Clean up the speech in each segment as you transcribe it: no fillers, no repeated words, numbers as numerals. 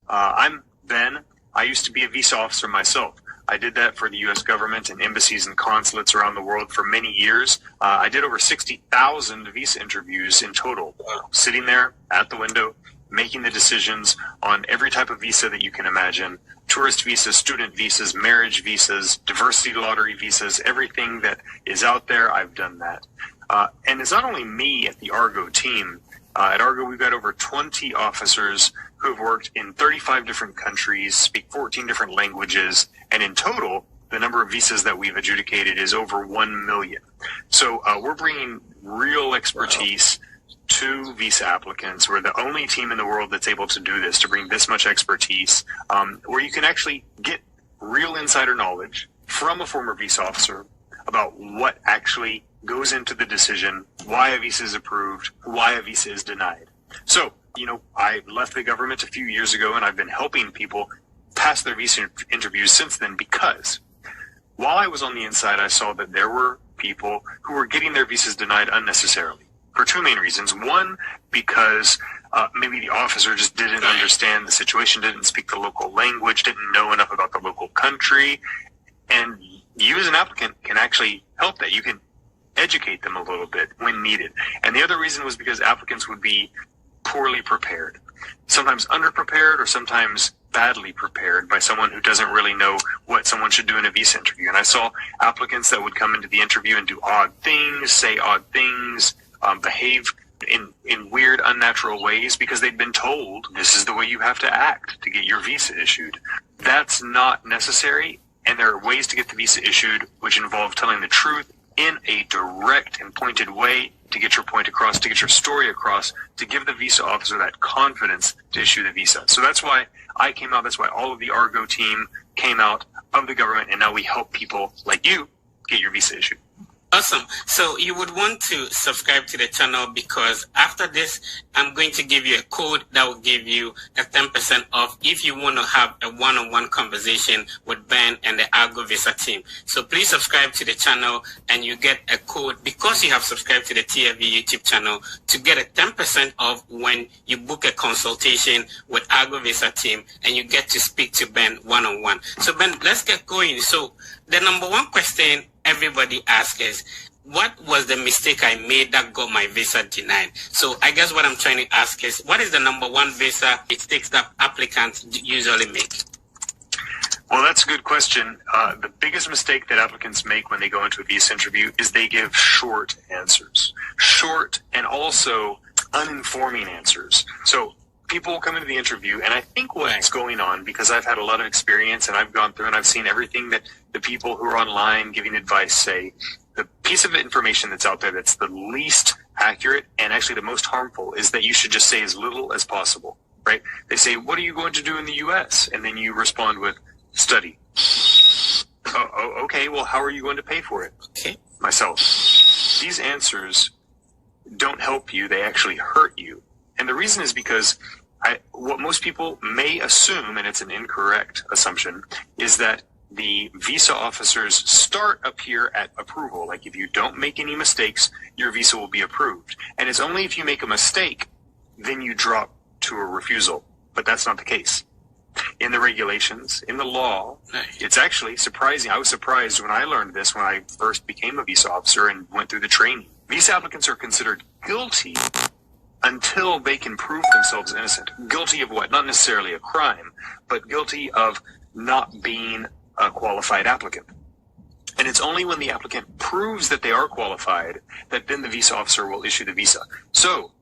I'm Ben. I used to be a visa officer myself. I did that for the U.S. government and embassies and consulates around the world for many years. I did over 60,000 visa interviews in total, sitting there at the window, making the decisions on every type of visa that you can imagine. Tourist visas, student visas, marriage visas, diversity lottery visas, everything that is out there, I've done that. And it's not only me at the Argo team. At Argo, we've got over 20 officers who have worked in 35 different countries, speak 14 different languages, and in total, the number of visas that we've adjudicated is over 1 million. So we're bringing real expertise to visa applicants. We're the only team in the world that's able to do this, to bring this much expertise, where you can actually get real insider knowledge from a former visa officer about what actually goes into the decision, why a visa is approved, why a visa is denied. So, I left the government a few years ago, and I've been helping people pass their visa interviews since then, because while I was on the inside, I saw that there were people who were getting their visas denied unnecessarily for two main reasons. One, because maybe the officer just didn't understand the situation, didn't speak the local language, didn't know enough about the local country. And you as an applicant can actually help that. You can educate them a little bit when needed. And the other reason was because applicants would be poorly prepared, sometimes underprepared or sometimes badly prepared by someone who doesn't really know what someone should do in a visa interview. And I saw applicants that would come into the interview and do odd things, say odd things, behave in weird, unnatural ways because they'd been told this is the way you have to act to get your visa issued. That's not necessary, and there are ways to get the visa issued which involve telling the truth in a direct and pointed way to get your point across, to get your story across, to give the visa officer that confidence to issue the visa. So that's why I came out. That's why all of the Argo team came out of the government, and now we help people like you get your visa issued. Awesome. So you would want to subscribe to the channel, because after this, I'm going to give you a code that will give you a 10% off if you want to have a one-on-one conversation with Ben and the Argo Visa team. So please subscribe to the channel, and you get a code because you have subscribed to the TFV YouTube channel to get a 10% off when you book a consultation with Argo Visa team, and you get to speak to Ben one-on-one. So Ben, let's get going. So the number one question everybody asks is, what was the mistake I made that got my visa denied? So I guess what I'm trying to ask is, what is the number one visa mistakes that applicants usually make? Well, that's a good question. The biggest mistake that applicants make when they go into a visa interview is they give short answers. Short and also uninforming answers. So people will come into the interview, and I think what's going on, because I've had a lot of experience and I've gone through and I've seen everything that the people who are online giving advice say, the piece of information that's out there that's the least accurate and actually the most harmful is that you should just say as little as possible, right? They say, what are you going to do in the U.S.? And then you respond with, study. Okay, well, how are you going to pay for it? Okay. Myself. These answers don't help you, they actually hurt you. And the reason is because what most people may assume, and it's an incorrect assumption, is that the visa officers start up here at approval. Like if you don't make any mistakes, your visa will be approved. And it's only if you make a mistake, then you drop to a refusal. But that's not the case. In the regulations, in the law, it's actually surprising. I was surprised when I learned this when I first became a visa officer and went through the training. Visa applicants are considered guilty until they can prove themselves innocent. Guilty of what? Not necessarily a crime, but guilty of not being a qualified applicant. And it's only when the applicant proves that they are qualified that then the visa officer will issue the visa. So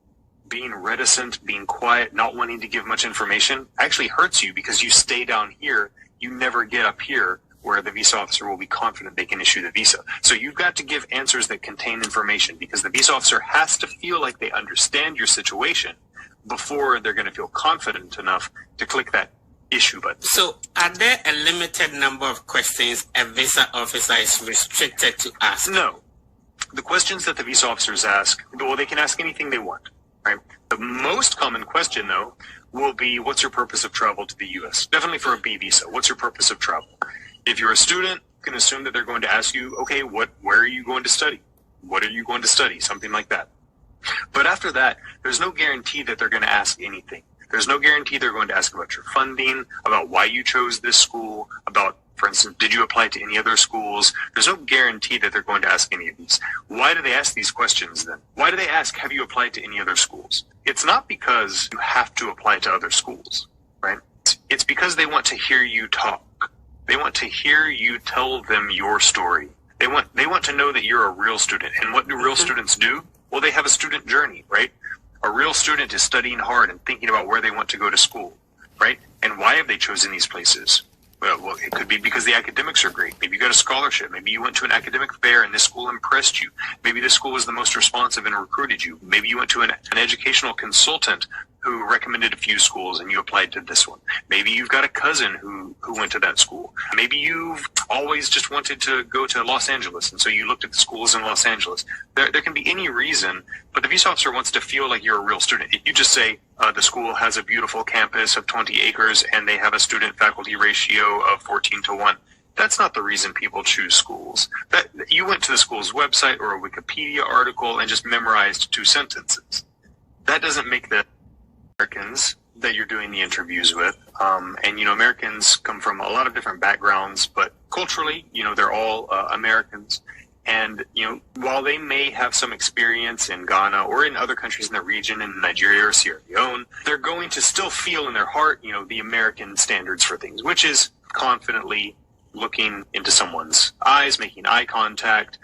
being reticent, being quiet, not wanting to give much information actually hurts you, because you stay down here, you never get up here where the visa officer will be confident they can issue the visa. So you've got to give answers that contain information, because the visa officer has to feel like they understand your situation before they're going to feel confident enough to click that issue button. So are there a limited number of questions a visa officer is restricted to ask? No. The questions that the visa officers ask, well, they can ask anything they want, right? The most common question, though, will be, what's your purpose of travel to the U.S.? Definitely for a B visa, what's your purpose of travel? If you're a student, you can assume that they're going to ask you, okay, where are you going to study? What are you going to study? Something like that. But after that, there's no guarantee that they're going to ask anything. There's no guarantee they're going to ask about your funding, about why you chose this school, about, for instance, did you apply to any other schools? There's no guarantee that they're going to ask any of these. Why do they ask these questions then? Why do they ask, have you applied to any other schools? It's not because you have to apply to other schools, right? It's because they want to hear you talk. They want to hear you tell them your story. They want to know that you're a real student. And what do real students do? Well, they have a student journey, right? A real student is studying hard and thinking about where they want to go to school, right? And why have they chosen these places? Well, it could be because the academics are great. Maybe you got a scholarship. Maybe you went to an academic fair and this school impressed you. Maybe this school was the most responsive and recruited you. Maybe you went to an educational consultant who recommended a few schools and you applied to this one. Maybe you've got a cousin who went to that school. Maybe you've always just wanted to go to Los Angeles, and so you looked at the schools in Los Angeles. There can be any reason, but the visa officer wants to feel like you're a real student. If you just say the school has a beautiful campus of 20 acres and they have a student-faculty ratio of 14-1, that's not the reason people choose schools. That you went to the school's website or a Wikipedia article and just memorized 2 sentences. That doesn't make the Americans that you're doing the interviews with. And, Americans come from a lot of different backgrounds, but culturally, they're all Americans. And, while they may have some experience in Ghana or in other countries in the region, in Nigeria or Sierra Leone, they're going to still feel in their heart, the American standards for things, which is confidently looking into someone's eyes, making eye contact,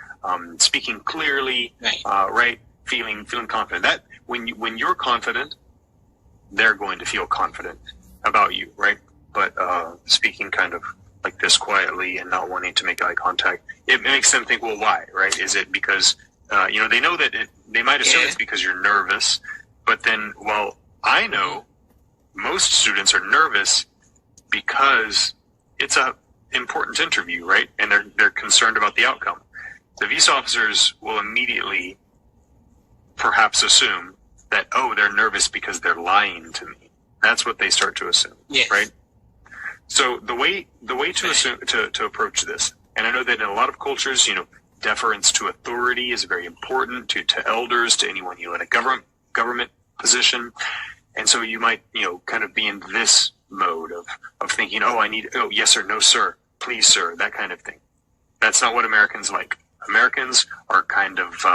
speaking clearly, right? Feeling confident. That when you're confident, they're going to feel confident about you, right? But speaking kind of like this quietly and not wanting to make eye contact, it makes them think, well, why, right? Is it because, they know that they might assume it's because you're nervous, but then, well, I know most students are nervous because it's a important interview, right? And they're concerned about the outcome. The visa officers will immediately perhaps assume that, oh, they're nervous because they're lying to me. That's what they start to assume, right? So the way to assume to approach this, and I know that in a lot of cultures, deference to authority is very important, to elders, to anyone in a government position, and so you might kind of be in this mode of thinking, oh, yes or no sir, please sir, that kind of thing. That's not what Americans like. Americans are kind of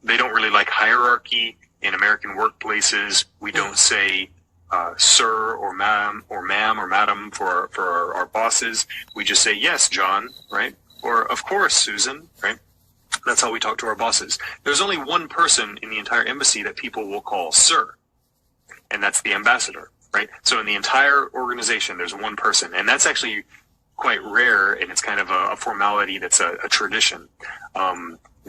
they don't really like hierarchy. In American workplaces, we don't say sir or ma'am or madam for our bosses. We just say, yes, John, right? Or, of course, Susan, right? That's how we talk to our bosses. There's only one person in the entire embassy that people will call sir, and that's the ambassador, right? So in the entire organization, there's one person, and that's actually quite rare, and it's kind of a formality that's a tradition.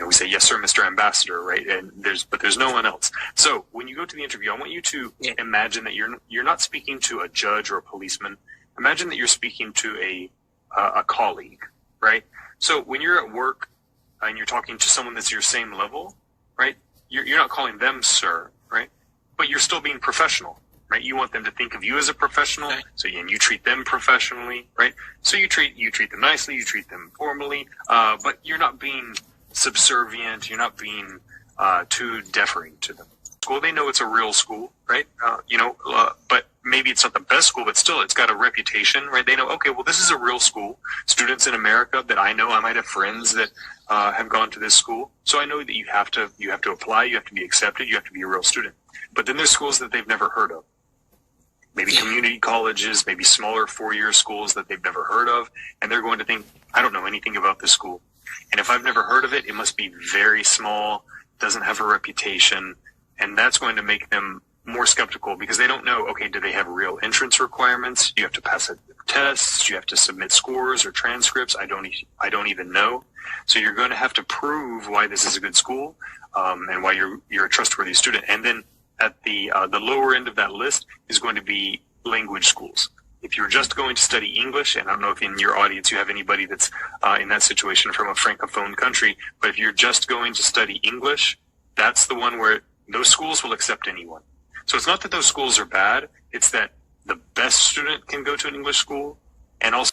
We say, yes, sir, Mr. Ambassador, right? And there's no one else. So when you go to the interview, I want you to imagine that you're not speaking to a judge or a policeman. Imagine that you're speaking to a colleague, right? So when you're at work and you're talking to someone that's your same level, right? You're not calling them sir, right? But you're still being professional, right? You want them to think of you as a professional, so you treat them professionally, right? So you treat them nicely, you treat them formally, but you're not being subservient, you're not being too deferring to them. School, they know it's a real school, right? But maybe it's not the best school, but still it's got a reputation, right? They know, okay, well, this is a real school. Students in America that I know, I might have friends that have gone to this school. So I know that you have to apply, you have to be accepted, you have to be a real student. But then there's schools that they've never heard of. Maybe community colleges, maybe smaller 4-year schools that they've never heard of. And they're going to think, I don't know anything about this school. And if I've never heard of it, it must be very small, doesn't have a reputation, and that's going to make them more skeptical because they don't know, okay, do they have real entrance requirements? You have to pass tests, you have to submit scores or transcripts. I don't even know. So you're going to have to prove why this is a good school and why you're a trustworthy student. And then at the lower end of that list is going to be language schools. If you're just going to study English, and I don't know if in your audience you have anybody that's in that situation from a francophone country, but if you're just going to study English, that's the one where those schools will accept anyone. So it's not that those schools are bad, it's that the best student can go to an English school, and also